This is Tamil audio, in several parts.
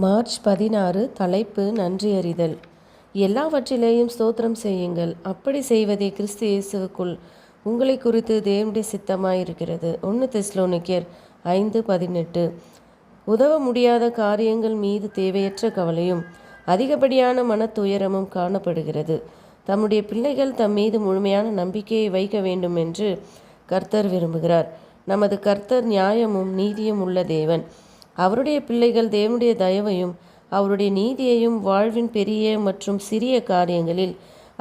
மார்ச் 16 தலைப்பு நன்றியறிதல். எல்லாவற்றிலேயும் ஸ்தோத்திரம் செய்யுங்கள், அப்படி செய்வதே கிறிஸ்து இயேசுவுக்குள் உங்களை குறித்து தேவனுடைய சித்தமாயிருக்கிறது. 1 தெசலோனிக்கேயர் 5:18. உதவ முடியாத காரியங்கள் மீது தேவையற்ற கவலையும் அதிகப்படியான மனத்துயரமும் காணப்படுகிறது. தம்முடைய பிள்ளைகள் தம் மீது முழுமையான நம்பிக்கையை வைக்க வேண்டும் என்று கர்த்தர் விரும்புகிறார். நமது கர்த்தர் நியாயமும் நீதியும் உள்ள தேவன். அவருடைய பிள்ளைகள் தேவனுடைய தயவையும் அவருடைய நீதியையும் வாழ்வின் பெரிய மற்றும் சிறிய காரியங்களில்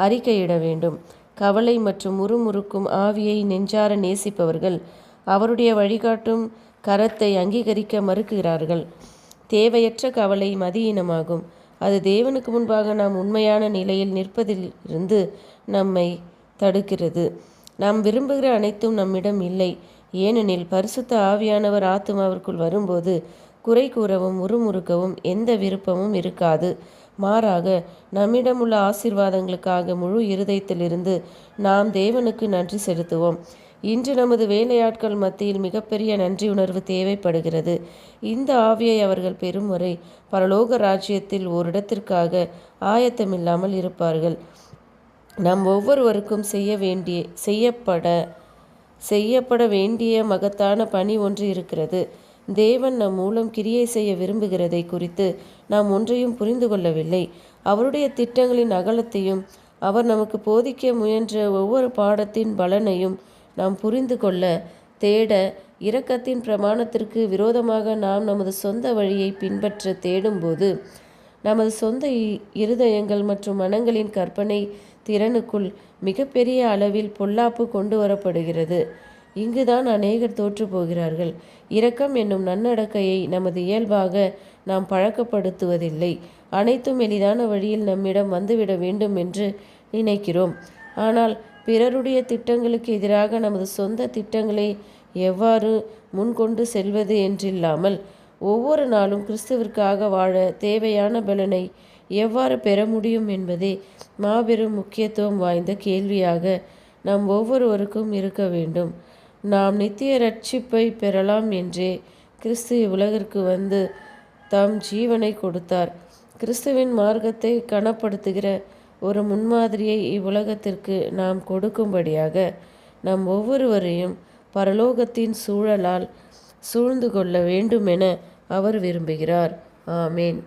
அறிக்கையிட வேண்டும். கவலை மற்றும் முறுமுறுக்கும் ஆவியை நெஞ்சார நேசிப்பவர்கள் அவருடைய வழிகாட்டும் கரத்தை அங்கீகரிக்க மறுக்கிறார்கள். தேவையற்ற கவலை மதியீனமாகும். அது தேவனுக்கு முன்பாக நாம் உண்மையான நிலையில் நிற்பதிலிருந்து நம்மை தடுக்கிறது. நாம் விரும்புகிற அனைத்தும் நம்மிடம் இல்லை. ஏனெனில் பரிசுத்த ஆவியானவர் ஆத்துமாவிற்குள் வரும்போது குறை கூறவும் முறுமுறுக்கவும் எந்த விருப்பமும் இருக்காது. மாறாக நம்மிடம் உள்ள ஆசீர்வாதங்களுக்காக முழு இருதயத்திலிருந்து நாம் தேவனுக்கு நன்றி செலுத்துவோம். இன்று நமது வேலையாட்கள் மத்தியில் மிகப்பெரிய நன்றி உணர்வு தேவைப்படுகிறது. இந்த ஆவியை அவர்கள் பெறும் வரை பரலோக ராஜ்யத்தில் ஓரிடத்திற்காக ஆயத்தமில்லாமல் இருப்பார்கள். நாம் ஒவ்வொருவருக்கும் செய்யப்பட வேண்டிய மகத்தான பணி ஒன்று இருக்கிறது. தேவன் நம் மூலம் கிரியை செய்ய விரும்புகிறதை குறித்து நாம் ஒன்றையும் புரிந்து கொள்ளவில்லை. அவருடைய திட்டங்களின் அகலத்தையும் அவர் நமக்கு போதிக்க முயன்ற ஒவ்வொரு பாடத்தின் பலனையும் நாம் புரிந்து கொள்ள தேட, இரக்கத்தின் பிரமாணத்திற்கு விரோதமாக நாம் நமது சொந்த வழியை பின்பற்ற தேடும்போது நமது சொந்த இருதயங்கள் மற்றும் மனங்களின் கற்பனை திறனுக்குள் மிகப்பெரிய அளவில் பொல்லாப்பு கொண்டு வரப்படுகிறது. இங்குதான் அநேகர் தோற்று போகிறார்கள். இரக்கம் என்னும் நன்னடக்கையை நமது இயல்பாக நாம் பழக்கப்படுத்துவதில்லை. அனைத்தும் எளிதான வழியில் நம்மிடம் வந்துவிட வேண்டும் என்று நினைக்கிறோம். ஆனால் பிறருடைய திட்டங்களுக்கு எதிராக நமது சொந்த திட்டங்களை எவ்வாறு முன்கொண்டு செல்வது என்றில்லாமல் ஒவ்வொரு நாளும் கிறிஸ்துவிற்காக வாழ தேவையான பலனை எவ்வாறு பெற முடியும் என்பதே மாபெரும் முக்கியத்துவம் வாய்ந்த கேள்வியாக நாம் ஒவ்வொருவருக்கும் இருக்க வேண்டும். நாம் நித்திய ரட்சிப்பை பெறலாம் என்றே கிறிஸ்து இவ்வுலகிற்கு வந்து தம் ஜீவனை கொடுத்தார். கிறிஸ்துவின் மார்க்கத்தை கனப்படுத்துகிற ஒரு முன்மாதிரியை இவ்வுலகத்திற்கு நாம் கொடுக்கும்படியாக நம் ஒவ்வொருவரையும் பரலோகத்தின் சூழலால் சூழ்ந்து கொள்ள வேண்டுமென அவர் விரும்புகிறார். ஆமேன்.